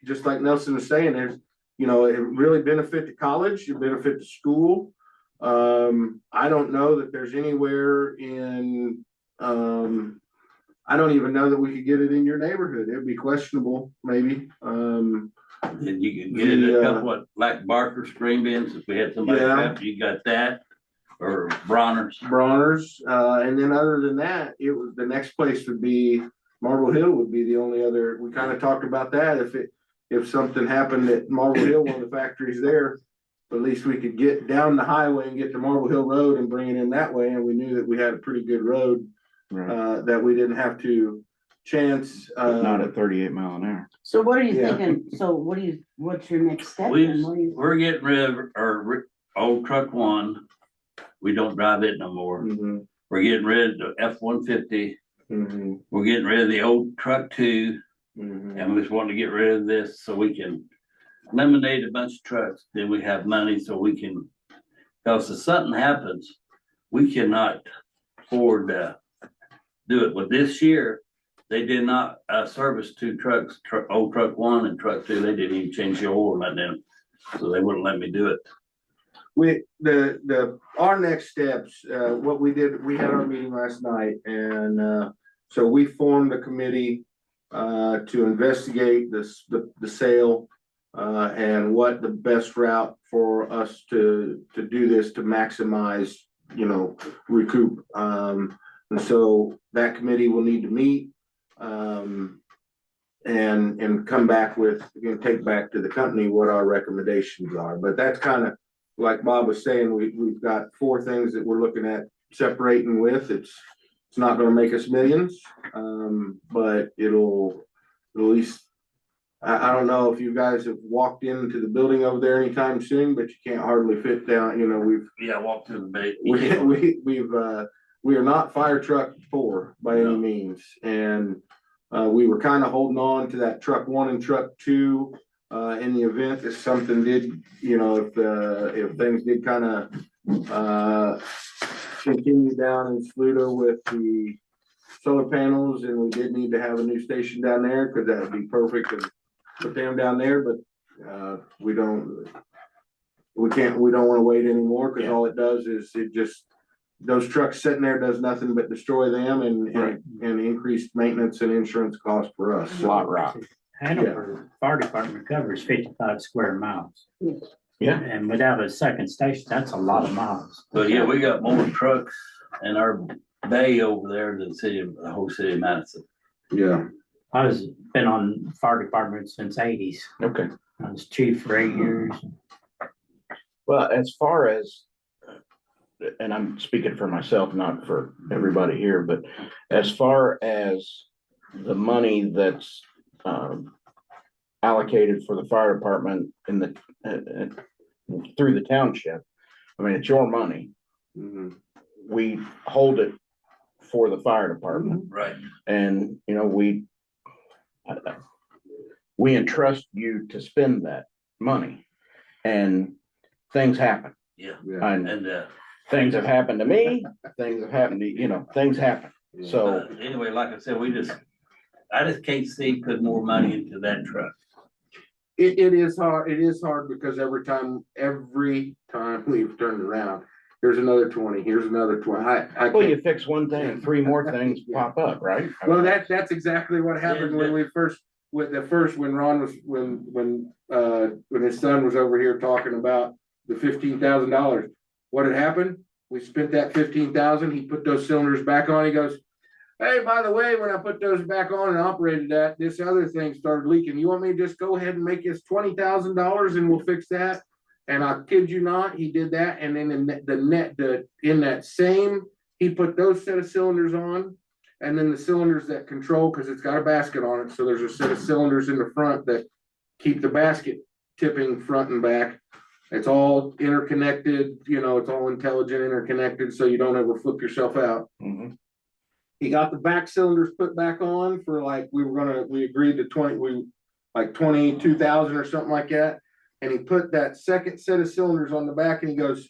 just like Nelson was saying, there's, it really benefit to college, it benefit to school. I don't know that there's anywhere in, I don't even know that we could get it in your neighborhood. It'd be questionable, maybe. and you can get a couple of like Barker screen bins if we had somebody after you got that, or Bronner's. And then other than that, the next place would be Marble Hill would be the only other. We kind of talked about that. If something happened at Marble Hill, one of the factories there, at least we could get down the highway and get to Marble Hill Road and bring it in that way. And we knew that we had a pretty good road, right, that we didn't have to chance. Not at 38 mile an hour. So what are you thinking? So what's your next step? We're getting rid of our old truck one. We don't drive it no more. Mm-hmm. We're getting rid of the F-150. Mm-hmm. We're getting rid of the old truck 2. Mm-hmm. And we just want to get rid of this so we can eliminate a bunch of trucks. Then we have money so we can, because if something happens, we cannot afford to do it. With this year, they did not service 2 trucks, old truck 1 and truck 2. They didn't even change the oil on them, so they wouldn't let me do it. Our next steps, what we did, we had our meeting last night, and so we formed a committee to investigate the sale and what the best route for us to do this to maximize, recoup. And so that committee will need to meet and come back with, take back to the company what our recommendations are. But that's kind of like Bob was saying, we've got 4 things that we're looking at separating with. It's not going to make us millions, but it'll at least, I don't know if you guys have walked into the building over there anytime soon, but you can't hardly fit down. Walk through the bay. We are not fire truck poor by any means, and we were kind of holding on to that truck 1 and truck 2 in the event that something did, if things did kind of continue down in Saluda with the solar panels, and we did need to have a new station down there, because that would be perfect and put them down there. But we don't want to wait anymore, because all it does is those trucks sitting there does nothing but destroy them and increase maintenance and insurance costs for us. Slot rock. Hanover Fire Department covers 55 square miles. Yeah. And without a second station, that's a lot of miles. But yeah, we got more trucks in our bay over there than the whole city of Madison. Yeah. I was been on fire department since 80s. Okay. I was chief for 8 years. Well, as far as, and I'm speaking for myself, not for everybody here, but as far as the money that's allocated for the fire department in the through the township, I mean, it's your money. Mm-hmm. We hold it for the fire department, Right. and we we entrust you to spend that money, and things happen. Yeah, Yeah. And and, things have happened to me, things have happened to, things happen. So, anyway, like I said, I just can't see put more money into that truck. It is hard because every time we've turned around, here's another 20, here's another 20. I well, can't. you fix one thing and three more things pop up, right? Well, that's exactly what happened when Ron was, when his son was over here talking about the $15,000. What had happened? We spent that 15,000, he put those cylinders back on, he goes, hey, by the way, when I put those back on and operated that, this other thing started leaking. You want me to just go ahead and make this $20,000 and we'll fix that? And I kid you not, he did that. And then in that same, he put those set of cylinders on, and then the cylinders that control, because it's got a basket on it. So there's a set of cylinders in the front that keep the basket tipping front and back. It's all interconnected, it's all intelligent, interconnected, so you don't ever flip yourself out. Mhm. He got the back cylinders put back on for we agreed to 22,000 or something like that. And he put that second set of cylinders on the back and he goes,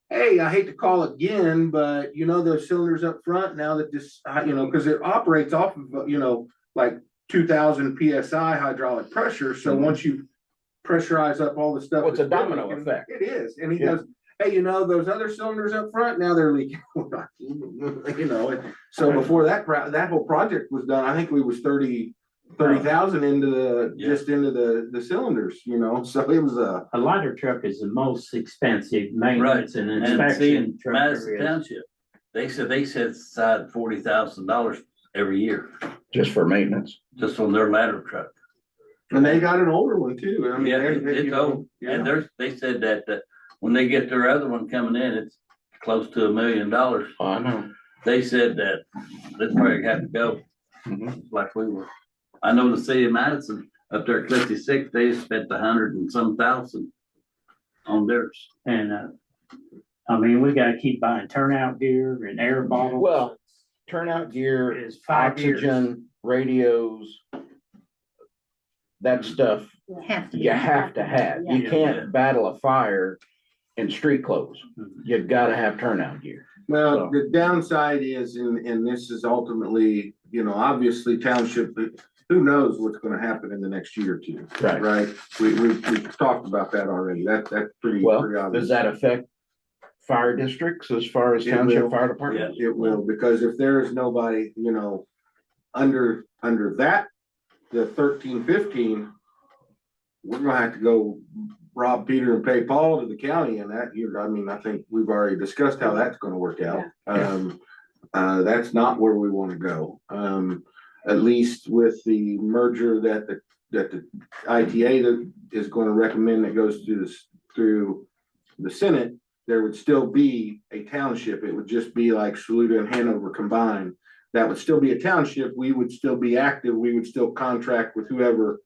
hey, I hate to call again, but those cylinders up front now that this, because it operates off of, like 2000 PSI hydraulic pressure. So once you pressurize up all the stuff. Well, it's a domino effect. It is. And he goes, hey, those other cylinders up front, now they're leaking. So before that whole project was done, I think we was 30,000 into the cylinders, so it was A ladder truck is the most expensive maintenance and And inspection see, truck Madison there is. Township, they set aside $40,000 every year Just for maintenance. just on their ladder truck. and they got an older one too. I mean, Yeah, it's old. And they said that when they get their other one coming in, it's close to $1 million. Oh, I know. They said that this probably have to go Mhm. like we were. I know the city of Madison up there at 56, they spent 100 and some thousand on theirs. And, we gotta keep buying turnout gear and air bottles. Well, turnout gear, Is 5 years. oxygen, radios, that stuff you have to have. You Yeah. can't battle a fire in street clothes. Mhm. You gotta have turnout gear. Well, the downside is, and this is ultimately, obviously township, but who knows what's gonna happen in the next year or two, Right. right? We've talked about that already. That's pretty Well, obvious. does that affect fire districts as far as It township will. fire departments? It will, because if there is nobody, under that, the 13, 15, we're gonna have to go rob Peter and pay Paul to the county and that year. I think we've already discussed how that's gonna work out. That's not where we wanna go. At least with the merger that the ITA that is gonna recommend that goes through the Senate, there would still be a township. It would just be like Saluda and Hanover combined. That would still be a township. We would still be active. We would still contract with whoever,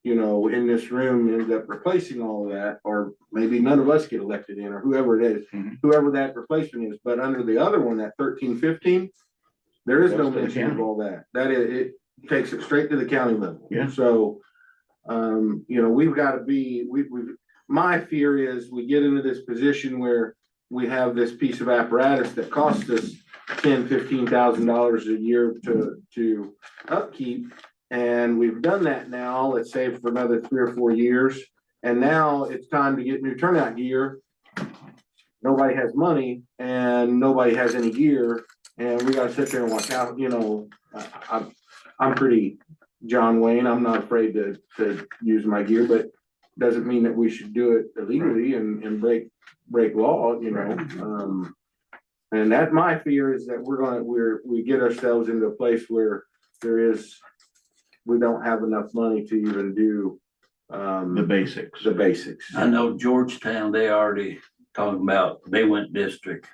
in this room ends up replacing all of that, or maybe none of us get elected in, or whoever it is, Mhm. whoever that replacement is. But under the other one, that 13, 15, there is no Goes to the mention of county. all that. That it takes it straight to the county level. Yeah. So, we've got to be, my fear is we get into this position where we have this piece of apparatus that costs us $10,000-15,000 a year to upkeep. And we've done that now, let's say for another 3 or 4 years. And now it's time to get new turnout gear. Nobody has money and nobody has any gear. And we gotta sit there and watch out, I'm pretty John Wayne. I'm not afraid to use my gear, but doesn't mean that we should do it illegally and break law, and that my fear is that we get ourselves into a place where we don't have enough money to even do The basics. the basics. I know Georgetown, they already talking about, they went district.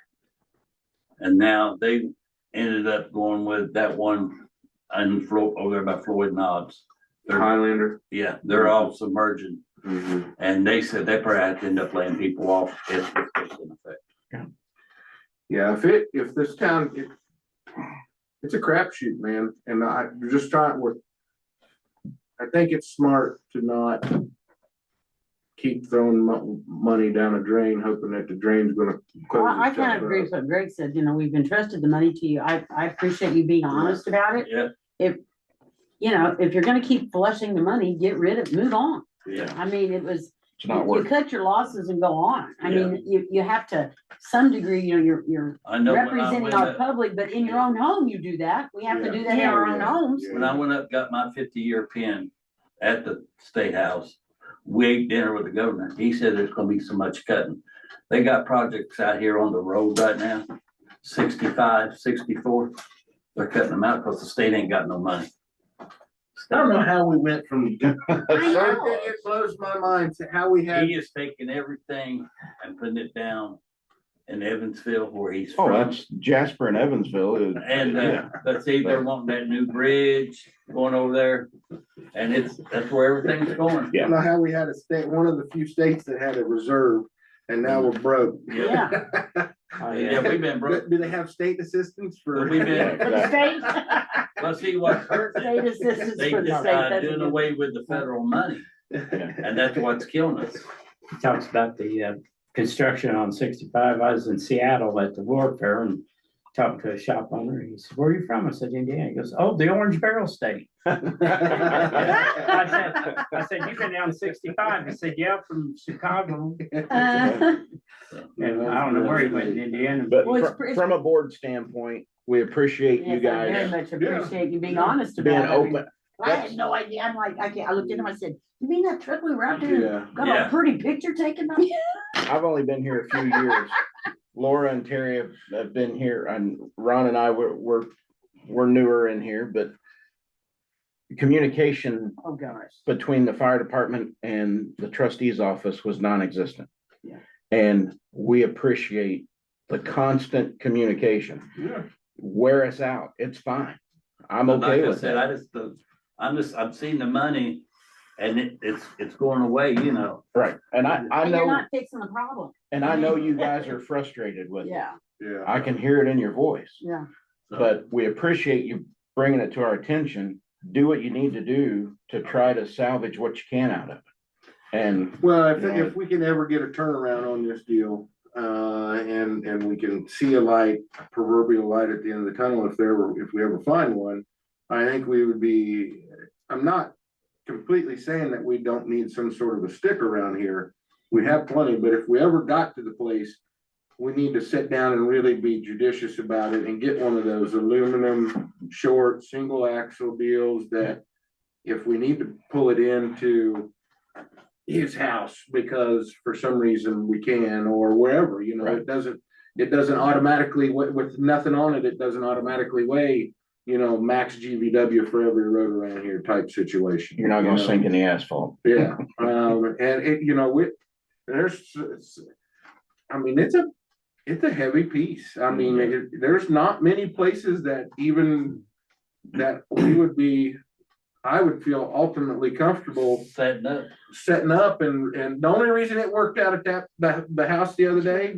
And now they ended up going with that one over there by Floyd Knobs. Highlander. Yeah, they're all submerging. Mhm. And they said they probably have to end up laying people off if it's in effect. Yeah, if this town, it's a crapshoot, man. And I'm just trying, I think it's smart to not keep throwing money down a drain, hoping that the drain's gonna Well, close I itself kind of agree up. with what Greg said, you know, we've entrusted the money to you. I appreciate you being honest about it. Yeah, You know, if you're gonna keep flushing the money, get rid of, move on. yeah. I mean, it was, It's not you worth it. cut your losses and go on. I Yeah. mean, you have to, some degree, you know, you're I know when I representing went our up, public, but in your own home, you do that. We have to do that in our own Yeah. homes. when I went up, got my 50-year pin at the State House, we ate dinner with the governor. He said there's gonna be so much cutting. They got projects out here on the road right now, 65, 64. They're cutting them out because the state ain't got no money. I don't know how we went from. I know. It blows my mind to how we had. He is taking everything and putting it down in Evansville where he's Oh, from. that's Jasper and Evansville. And, Yeah. but see, they're wanting that new bridge going over there. And that's where everything's going. I don't know how we had a state, one of the few states that had a reserve, and now we're broke. Yeah. Yeah, we've been broke. Do they have state assistance for? We've been, For the state, well, see, what's hurting, state assistance they for the just state. That's a doing good- away with the federal money, and that's what's killing us. He talks about the construction on 65. I was in Seattle at the War Fair and talking to a shop owner. He said, "Where are you from?" I said, "Indiana." He goes, "Oh, the Orange Barrel State." I said, "You've been down 65." He said, "Yeah, from Chicago." And I don't know where he went in Indiana, But Well, it's- from a board standpoint, we appreciate you Yes, I very guys much appreciate you being honest being about it. I mean, open. I had no idea. I'm like, I looked at him, I said, "You mean that truck we were out there? Yeah. Got Yeah. a pretty picture taken of?" I've only been here a few years. Laura and Terry have been here, and Ron and I we're newer in here, but communication Oh, gosh. between the fire department and the trustee's office was non-existent. Yeah. And we appreciate the constant communication. Yeah. Wear us out, it's fine. I'm But okay like I with said, that. I've seen the money and it's going away, you know. Right, and I And you're know, not fixing the problem. and I know you guys are frustrated with it. Yeah, Yeah. I can hear it in your voice, yeah. So, but we appreciate you bringing it to our attention. Do what you need to do to try to salvage what you can out of it. And Well, if we can ever get a turnaround on this deal, and we can see a light, proverbial light at the end of the tunnel, if we ever find one, I think we would be, I'm not completely saying that we don't need some sort of a stick around here. We have plenty, but if we ever got to the place, we need to sit down and really be judicious about it and get one of those aluminum short, single axle deals that if we need to pull it into his house because for some reason we can, or wherever, you know, it doesn't automatically, with nothing on it, it doesn't automatically weigh, you know, max GVW for every road around here type situation. you're not gonna you know? sink in the asphalt. Yeah, and it, you know, I mean, it's a heavy piece. I mean, there's not many places that even that we would be, I would feel ultimately comfortable setting up. setting up, and the only reason it worked out at the house the other day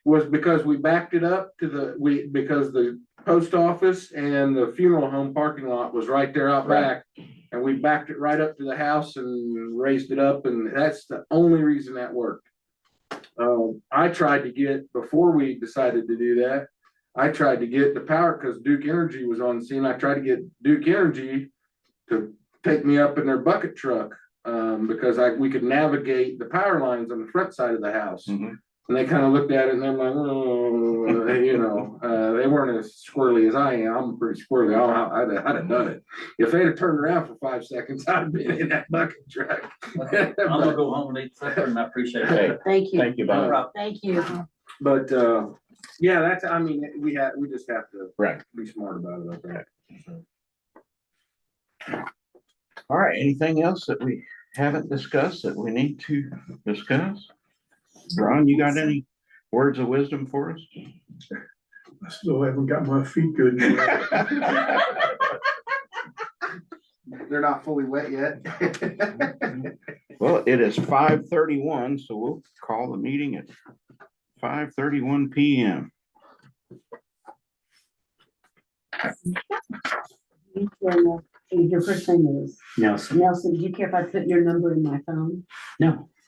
was because we backed it up to because the post office and the funeral home parking lot was right there out back. And we backed it right up to the house and raised it up, and that's the only reason that worked. I tried to get, before we decided to do that, I tried to get the power, because Duke Energy was on the scene. I tried to get Duke Energy to take me up in their bucket truck, because we could navigate the power lines on the front side of the house. Mhm. And they kind of looked at it and they're like, oh, you know, they weren't as squirrely as I am. I'm pretty squirrely. I'd have done it. If they'd have turned around for 5 seconds, I'd have been in that bucket truck. I'm gonna go home and eat supper, and I appreciate Hey, it. Thank you. thank you, No Bob. problem. Thank you. But, yeah, I mean, we just have to Right. be smart about it, I think. So. All right, anything else that we haven't discussed that we need to discuss? Ron, you got any words of wisdom for us? I still haven't got my feet good yet. They're not fully wet yet. Well, it is 5:31, so we'll call the meeting at 5:31 PM. Your first name is Nelson. Nelson. Do you care if I put your number in my phone? No,